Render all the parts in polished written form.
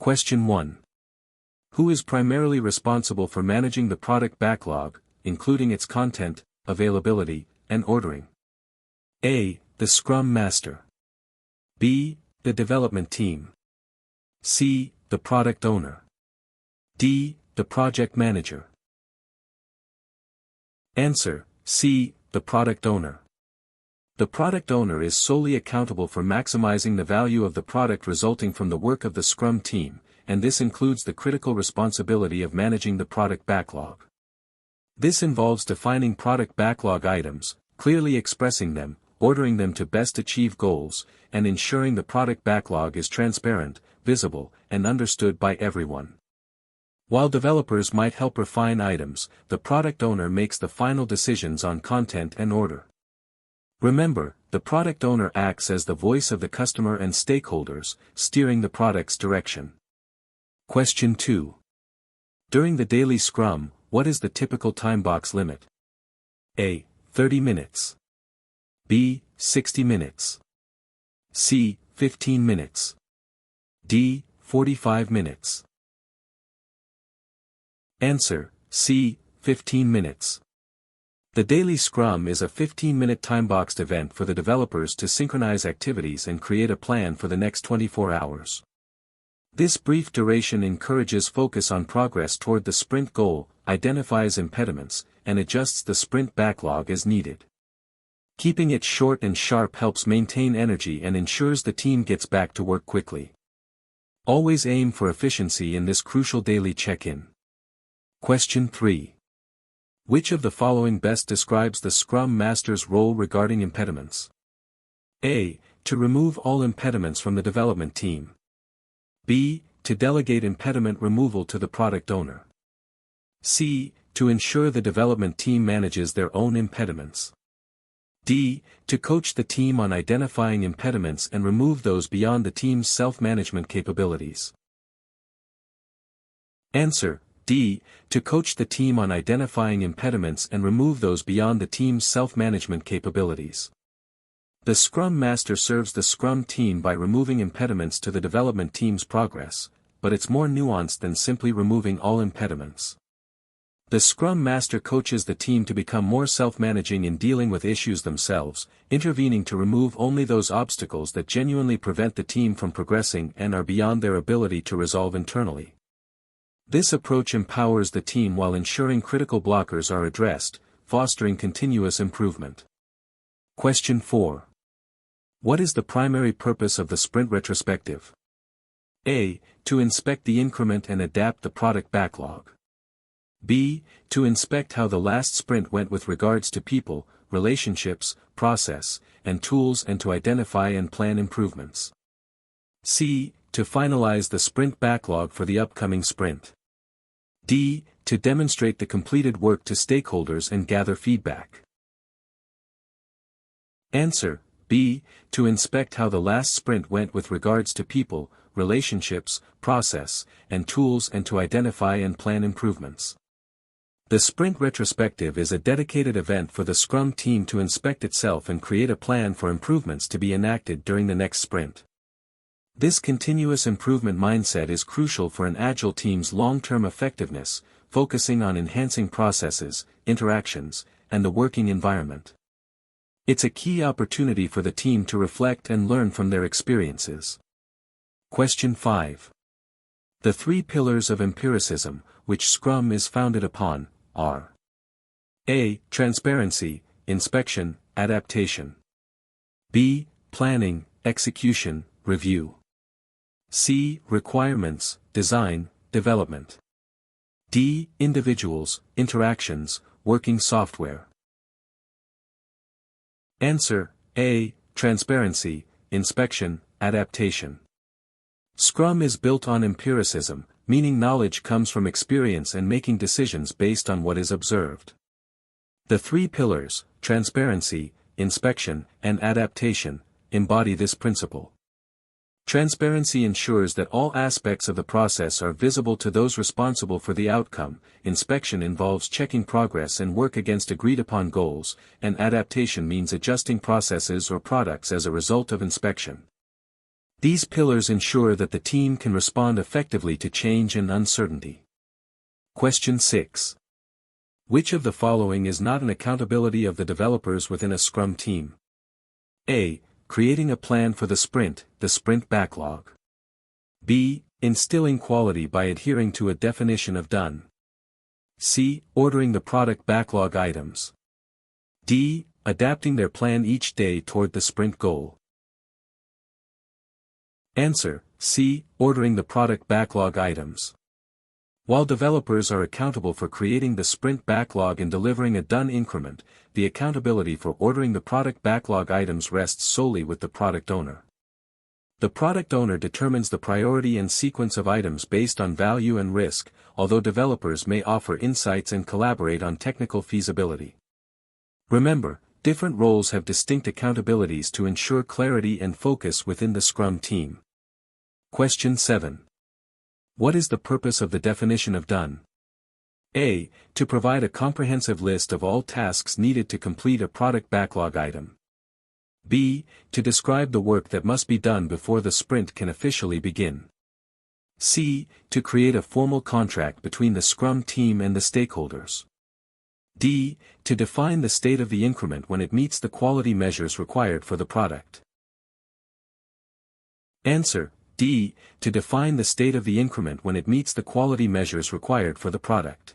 Question 1. Who is primarily responsible for managing the product backlog, including its content, availability, and ordering? A. The Scrum Master. B. The development team. C. The product owner. D. The project manager. Answer: C. The product owner. The product owner is solely accountable for maximizing the value of the product resulting from the work of the Scrum team, and this includes the critical responsibility of managing the product backlog. This involves defining product backlog items, clearly expressing them, ordering them to best achieve goals, and ensuring the product backlog is transparent, visible, and understood by everyone. While developers might help refine items, the product owner makes the final decisions on content and order. Remember, the product owner acts as the voice of the customer and stakeholders, steering the product's direction. Question 2. During the daily Scrum, what is the typical time box limit? A. 30 minutes. B. 60 minutes. C. 15 minutes. D. 45 minutes. Answer: C. 15 minutes. The daily Scrum is a 15-minute time-boxed event for the developers to synchronize activities and create a plan for the next 24 hours. This brief duration encourages focus on progress toward the sprint goal, identifies impediments, and adjusts the sprint backlog as needed. Keeping it short and sharp helps maintain energy and ensures the team gets back to work quickly. Always aim for efficiency in this crucial daily check-in. Question 3. Which of the following best describes the Scrum Master's role regarding impediments? A. To remove all impediments from the development team. B. To delegate impediment removal to the product owner. C. To ensure the development team manages their own impediments. D. To coach the team on identifying impediments and remove those beyond the team's self-management capabilities. Answer: D. To coach the team on identifying impediments and remove those beyond the team's self-management capabilities. The Scrum Master serves the Scrum team by removing impediments to the development team's progress, but it's more nuanced than simply removing all impediments. The Scrum Master coaches the team to become more self-managing in dealing with issues themselves, intervening to remove only those obstacles that genuinely prevent the team from progressing and are beyond their ability to resolve internally. This approach empowers the team while ensuring critical blockers are addressed, fostering continuous improvement. Question 4. What is the primary purpose of the sprint retrospective? A. To inspect the increment and adapt the product backlog. B. To inspect how the last sprint went with regards to people, relationships, process, and tools, and to identify and plan improvements. C. To finalize the sprint backlog for the upcoming sprint. D. To demonstrate the completed work to stakeholders and gather feedback. Answer: B. To inspect how the last sprint went with regards to people, relationships, process, and tools, and to identify and plan improvements. The sprint retrospective is a dedicated event for the Scrum team to inspect itself and create a plan for improvements to be enacted during the next sprint. This continuous improvement mindset is crucial for an Agile team's long-term effectiveness, focusing on enhancing processes, interactions, and the working environment. It's a key opportunity for the team to reflect and learn from their experiences. Question 5. The 3 pillars of empiricism, which Scrum is founded upon, are: A. Transparency, inspection, adaptation. B. Planning, execution, review. C. Requirements, design, development. D. Individuals, interactions, working software. Answer: A. Transparency, inspection, adaptation. Scrum is built on empiricism, meaning knowledge comes from experience and making decisions based on what is observed. The 3 pillars, transparency, inspection, and adaptation, embody this principle. Transparency ensures that all aspects of the process are visible to those responsible for the outcome. Inspection involves checking progress and work against agreed-upon goals, and adaptation means adjusting processes or products as a result of inspection. These pillars ensure that the team can respond effectively to change and uncertainty. Question 6. Which of the following is not an accountability of the developers within a Scrum team? A. Creating a plan for the sprint backlog. B. Instilling quality by adhering to a definition of done. C. Ordering the product backlog items. D. Adapting their plan each day toward the sprint goal. Answer: C. Ordering the product backlog items. While developers are accountable for creating the sprint backlog and delivering a done increment, the accountability for ordering the product backlog items rests solely with the product owner. The product owner determines the priority and sequence of items based on value and risk, although developers may offer insights and collaborate on technical feasibility. Remember, different roles have distinct accountabilities to ensure clarity and focus within the Scrum team. Question 7. What is the purpose of the definition of done? A. To provide a comprehensive list of all tasks needed to complete a product backlog item. B. To describe the work that must be done before the sprint can officially begin. C. To create a formal contract between the Scrum team and the stakeholders. D. To define the state of the increment when it meets the quality measures required for the product. Answer: D. To define the state of the increment when it meets the quality measures required for the product.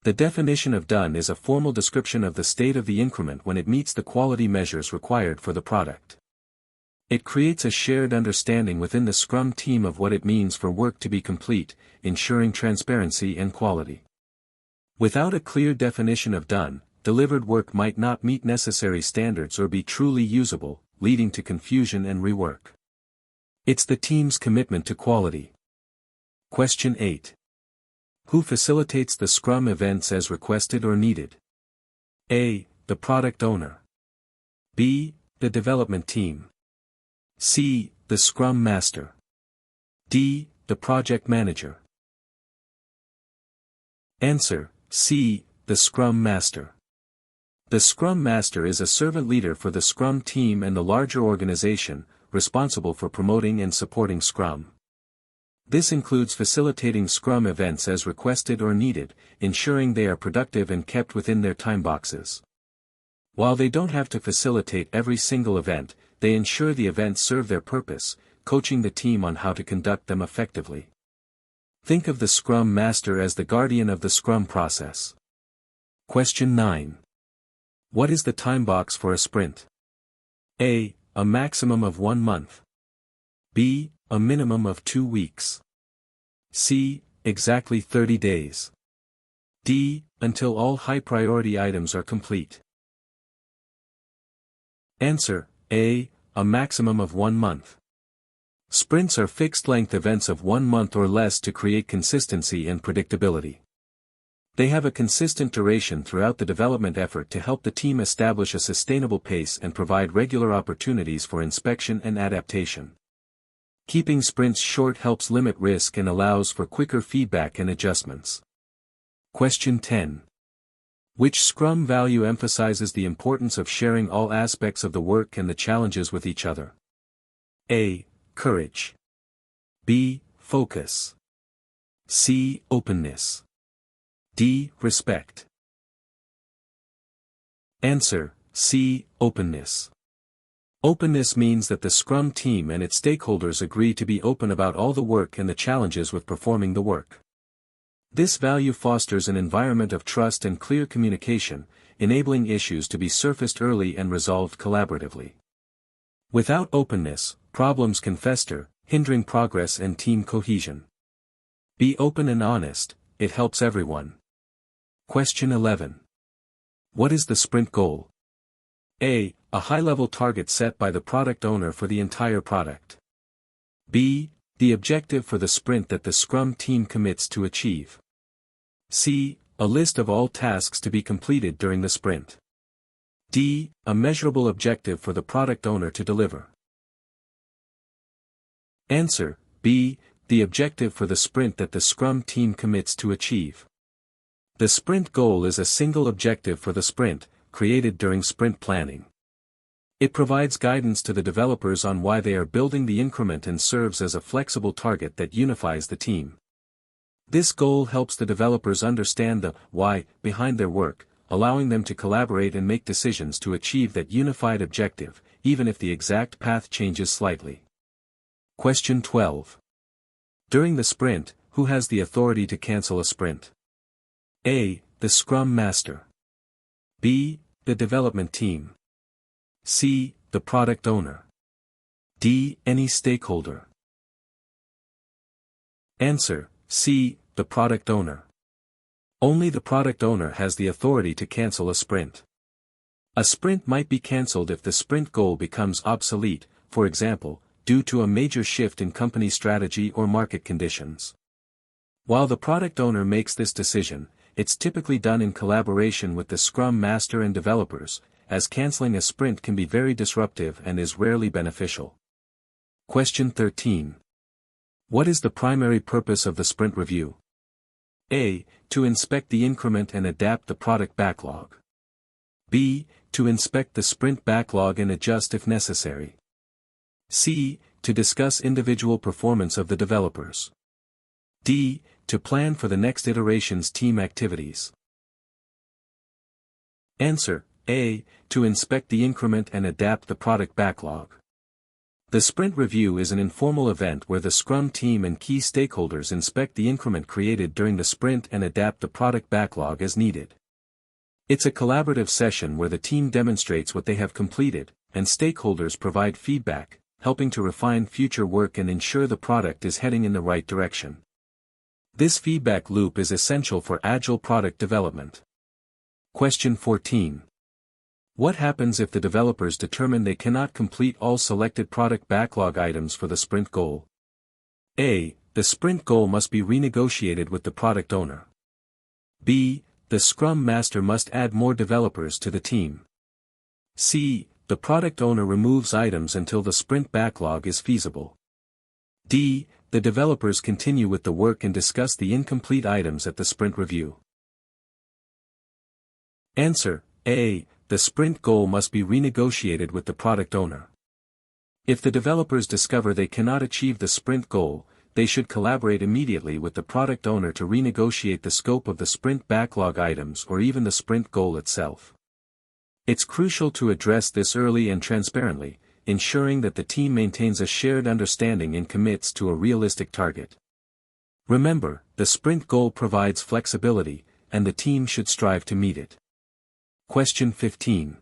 The definition of done is a formal description of the state of the increment when it meets the quality measures required for the product. It creates a shared understanding within the Scrum team of what it means for work to be complete, ensuring transparency and quality. Without a clear definition of done, delivered work might not meet necessary standards or be truly usable, leading to confusion and rework. It's the team's commitment to quality. Question 8. Who facilitates the Scrum events as requested or needed? A. The product owner. B. The development team. C. The Scrum Master. D. The project manager. Answer: C. The Scrum Master. The Scrum Master is a servant leader for the Scrum team and the larger organization, responsible for promoting and supporting Scrum. This includes facilitating Scrum events as requested or needed, ensuring they are productive and kept within their time boxes. While they don't have to facilitate every single event, they ensure the events serve their purpose, coaching the team on how to conduct them effectively. Think of the Scrum Master as the guardian of the Scrum process. Question 9. What is the time box for a sprint? A. A maximum of 1 month. B. A minimum of 2 weeks. C. Exactly 30 days. D. Until all high-priority items are complete. Answer: A. A maximum of 1 month. Sprints are fixed-length events of 1 month or less to create consistency and predictability. They have a consistent duration throughout the development effort to help the team establish a sustainable pace and provide regular opportunities for inspection and adaptation. Keeping sprints short helps limit risk and allows for quicker feedback and adjustments. Question 10. Which Scrum value emphasizes the importance of sharing all aspects of the work and the challenges with each other? A. Courage. B. Focus. C. Openness. D. Respect. Answer: C. Openness. Openness means that the Scrum team and its stakeholders agree to be open about all the work and the challenges with performing the work. This value fosters an environment of trust and clear communication, enabling issues to be surfaced early and resolved collaboratively. Without openness, problems can fester, hindering progress and team cohesion. Be open and honest, it helps everyone. Question 11. What is the sprint goal? A. A high-level target set by the product owner for the entire product. B. The objective for the sprint that the Scrum team commits to achieve. C. A list of all tasks to be completed during the sprint. D. A measurable objective for the product owner to deliver. Answer: B. The objective for the sprint that the Scrum team commits to achieve. The sprint goal is a single objective for the sprint, created during sprint planning. It provides guidance to the developers on why they are building the increment and serves as a flexible target that unifies the team. This goal helps the developers understand the why behind their work, allowing them to collaborate and make decisions to achieve that unified objective, even if the exact path changes slightly. Question 12. During the sprint, who has the authority to cancel a sprint? A. The Scrum Master. B. The development team. C. The product owner. D. Any stakeholder. Answer: C. The product owner. Only the product owner has the authority to cancel a sprint. A sprint might be cancelled if the sprint goal becomes obsolete, for example, due to a major shift in company strategy or market conditions. While the product owner makes this decision, it's typically done in collaboration with the Scrum Master and developers, as cancelling a sprint can be very disruptive and is rarely beneficial. Question 13. What is the primary purpose of the sprint review? A. To inspect the increment and adapt the product backlog. B. To inspect the sprint backlog and adjust if necessary. C. To discuss individual performance of the developers. D. To plan for the next iteration's team activities. Answer: A. To inspect the increment and adapt the product backlog. The sprint review is an informal event where the Scrum team and key stakeholders inspect the increment created during the sprint and adapt the product backlog as needed. It's a collaborative session where the team demonstrates what they have completed, and stakeholders provide feedback, helping to refine future work and ensure the product is heading in the right direction. This feedback loop is essential for Agile product development. Question 14. What happens if the developers determine they cannot complete all selected product backlog items for the sprint goal? A. The sprint goal must be renegotiated with the product owner. B. The Scrum Master must add more developers to the team. C. The product owner removes items until the sprint backlog is feasible. D. The developers continue with the work and discuss the incomplete items at the sprint review. Answer: A. The sprint goal must be renegotiated with the product owner. If the developers discover they cannot achieve the sprint goal, they should collaborate immediately with the product owner to renegotiate the scope of the sprint backlog items or even the sprint goal itself. It's crucial to address this early and transparently, ensuring that the team maintains a shared understanding and commits to a realistic target. Remember, the sprint goal provides flexibility, and the team should strive to meet it. Question 15.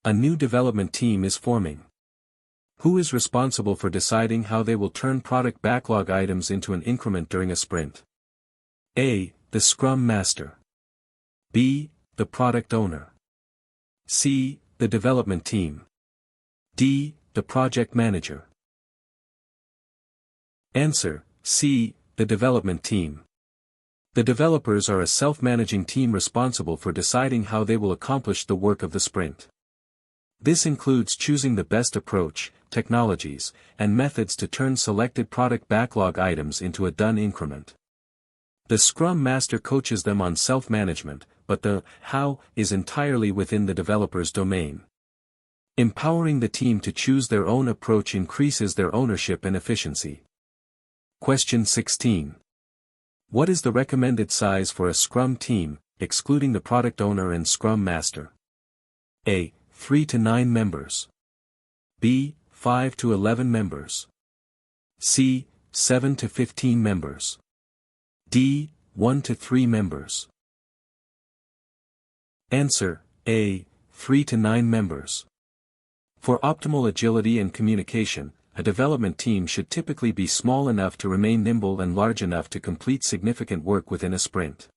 A new development team is forming. Who is responsible for deciding how they will turn product backlog items into an increment during a sprint? A. The Scrum Master. B. The product owner. C. The development team. D. The project manager. Answer: C. The development team. The developers are a self-managing team responsible for deciding how they will accomplish the work of the sprint. This includes choosing the best approach, technologies, and methods to turn selected product backlog items into a done increment. The Scrum Master coaches them on self-management, but the how is entirely within the developer's domain. Empowering the team to choose their own approach increases their ownership and efficiency. Question 16. What is the recommended size for a Scrum team, excluding the product owner and Scrum Master? A. 3 to 9 members. B. 5 to 11 members. C. 7 to 15 members. D. 1 to 3 members. Answer: A. 3 to 9 members. For optimal agility and communication, a development team should typically be small enough to remain nimble and large enough to complete significant work within a sprint.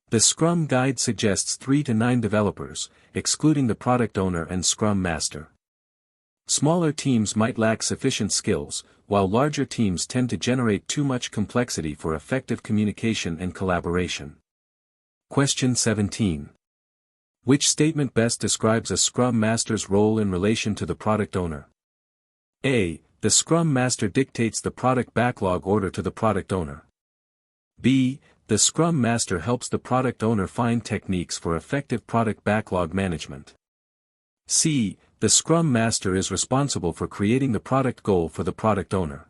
The Scrum Guide suggests 3 to 9 developers, excluding the product owner and Scrum Master. Smaller teams might lack sufficient skills, while larger teams tend to generate too much complexity for effective communication and collaboration. Question 17. Which statement best describes a Scrum Master's role in relation to the product owner? A. The Scrum Master dictates the product backlog order to the product owner. B. The Scrum Master helps the product owner find techniques for effective product backlog management. C. The Scrum Master is responsible for creating the product goal for the product owner.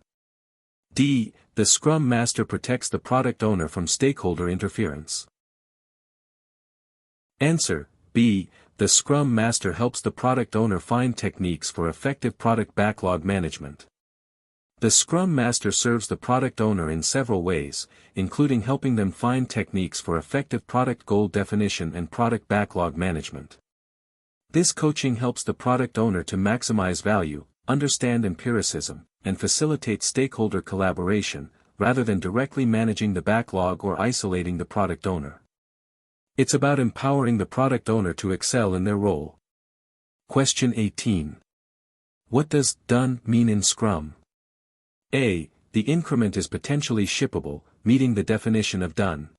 D. The Scrum Master protects the product owner from stakeholder interference. Answer: B. The Scrum Master helps the product owner find techniques for effective product backlog management. The Scrum Master serves the product owner in several ways, including helping them find techniques for effective product goal definition and product backlog management. This coaching helps the product owner to maximize value, understand empiricism, and facilitate stakeholder collaboration, rather than directly managing the backlog or isolating the product owner. It's about empowering the product owner to excel in their role. Question 18. What does "done" mean in Scrum? A. The increment is potentially shippable, meeting the definition of done.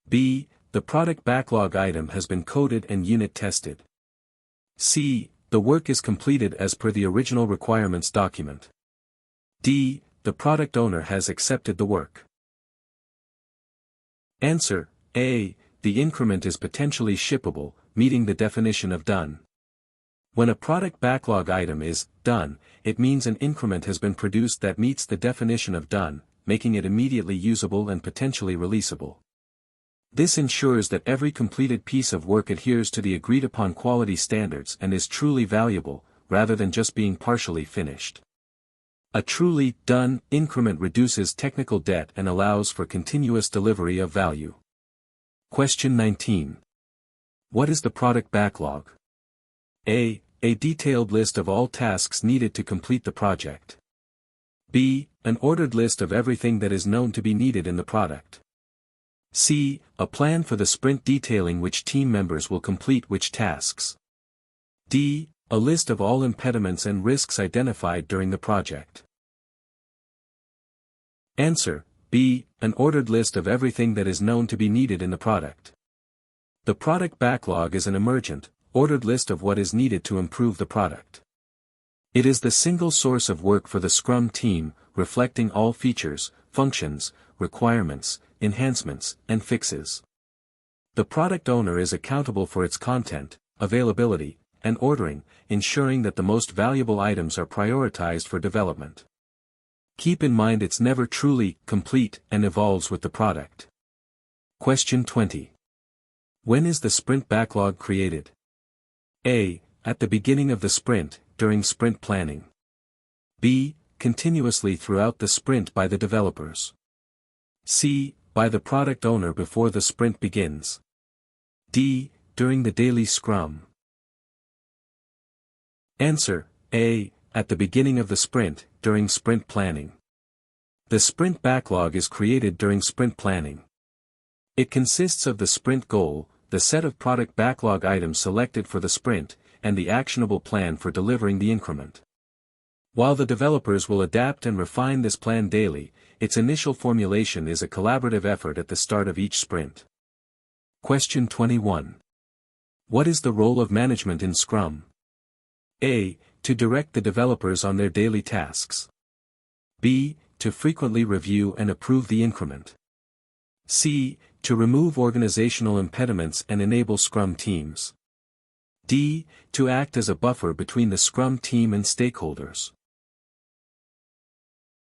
B. The product backlog item has been coded and unit tested. C. The work is completed as per the original requirements document. D. The product owner has accepted the work. Answer: A. The increment is potentially shippable, meeting the definition of done. When a product backlog item is done, it means an increment has been produced that meets the definition of done, making it immediately usable and potentially releasable. This ensures that every completed piece of work adheres to the agreed-upon quality standards and is truly valuable, rather than just being partially finished. A truly done increment reduces technical debt and allows for continuous delivery of value. Question 19. What is the product backlog? A. A detailed list of all tasks needed to complete the project. B. An ordered list of everything that is known to be needed in the product. C. A plan for the sprint detailing which team members will complete which tasks. D. A list of all impediments and risks identified during the project. Answer: B. An ordered list of everything that is known to be needed in the product. The product backlog is an emergent, ordered list of what is needed to improve the product. It is the single source of work for the Scrum team, reflecting all features, functions, requirements, enhancements, and fixes. The product owner is accountable for its content, availability, and ordering, ensuring that the most valuable items are prioritized for development. Keep in mind it's never truly complete and evolves with the product. Question 20. When is the sprint backlog created? A. At the beginning of the sprint, during sprint planning. B. Continuously throughout the sprint by the developers. C. By the product owner before the sprint begins. D. During the daily scrum. Answer: A. At the beginning of the sprint, during sprint planning. The sprint backlog is created during sprint planning. It consists of the sprint goal, the set of product backlog items selected for the sprint, and the actionable plan for delivering the increment. While the developers will adapt and refine this plan daily, its initial formulation is a collaborative effort at the start of each sprint. Question 21. What is the role of management in Scrum? A. To direct the developers on their daily tasks. B. To frequently review and approve the increment. C. To remove organizational impediments and enable Scrum teams. D. To act as a buffer between the Scrum team and stakeholders.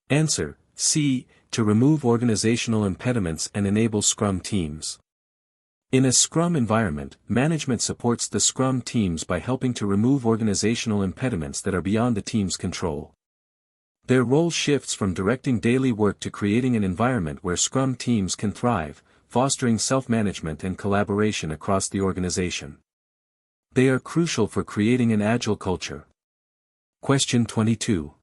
Answer: C. To remove organizational impediments and enable Scrum teams. In a Scrum environment, management supports the Scrum teams by helping to remove organizational impediments that are beyond the team's control. Their role shifts from directing daily work to creating an environment where Scrum teams can thrive, fostering self-management and collaboration across the organization. They are crucial for creating an agile culture. Question 22.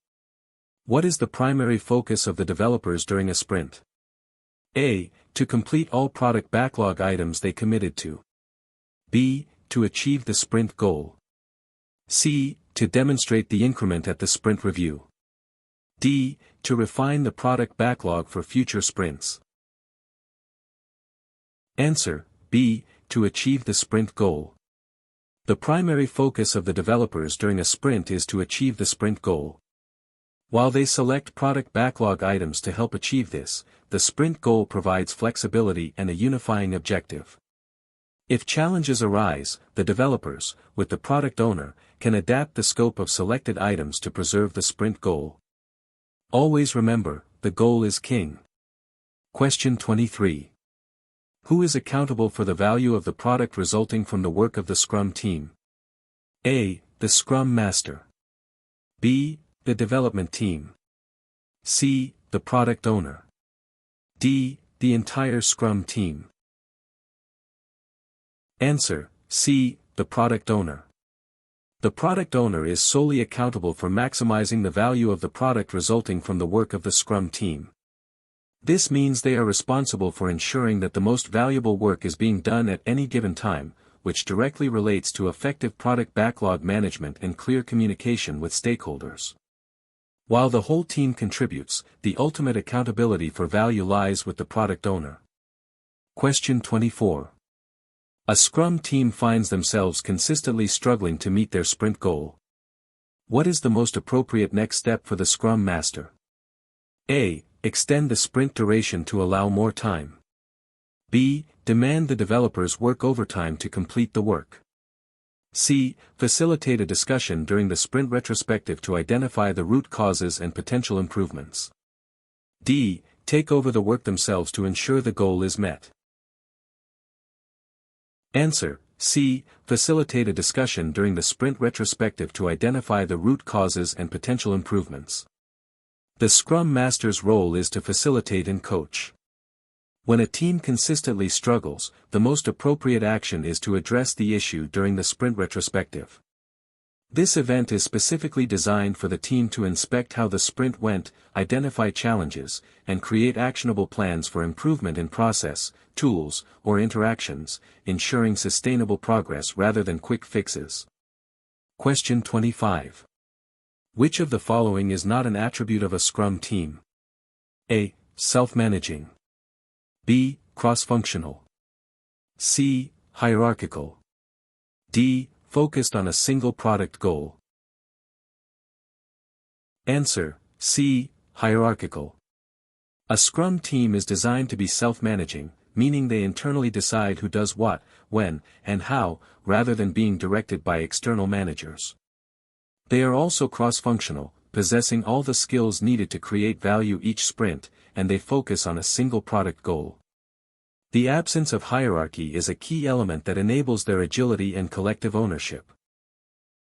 What is the primary focus of the developers during a sprint? A. To complete all product backlog items they committed to. B. To achieve the sprint goal. C. To demonstrate the increment at the sprint review. D. To refine the product backlog for future sprints. Answer: B. To achieve the sprint goal. The primary focus of the developers during a sprint is to achieve the sprint goal. While they select product backlog items to help achieve this, the sprint goal provides flexibility and a unifying objective. If challenges arise, the developers, with the product owner, can adapt the scope of selected items to preserve the sprint goal. Always remember, the goal is king. Question 23. Who is accountable for the value of the product resulting from the work of the Scrum team? A. The Scrum Master. B. The development team. C. The product owner. D. The entire Scrum team. Answer: C. The product owner. The product owner is solely accountable for maximizing the value of the product resulting from the work of the Scrum team. This means they are responsible for ensuring that the most valuable work is being done at any given time, which directly relates to effective product backlog management and clear communication with stakeholders. While the whole team contributes, the ultimate accountability for value lies with the product owner. Question 24. A Scrum team finds themselves consistently struggling to meet their sprint goal. What is the most appropriate next step for the Scrum Master? A. Extend the sprint duration to allow more time. B. Demand the developers work overtime to complete the work. C. Facilitate a discussion during the sprint retrospective to identify the root causes and potential improvements. D. Take over the work themselves to ensure the goal is met. Answer: C. Facilitate a discussion during the sprint retrospective to identify the root causes and potential improvements. The Scrum Master's role is to facilitate and coach. When a team consistently struggles, the most appropriate action is to address the issue during the sprint retrospective. This event is specifically designed for the team to inspect how the sprint went, identify challenges, and create actionable plans for improvement in process, tools, or interactions, ensuring sustainable progress rather than quick fixes. Question 25. Which of the following is not an attribute of a Scrum team? A. Self-managing. B. Cross-functional. C. Hierarchical. D. Focused on a single product goal. Answer: C. Hierarchical. A Scrum team is designed to be self-managing, meaning they internally decide who does what, when, and how, rather than being directed by external managers. They are also cross-functional, possessing all the skills needed to create value each sprint, and they focus on a single product goal. The absence of hierarchy is a key element that enables their agility and collective ownership.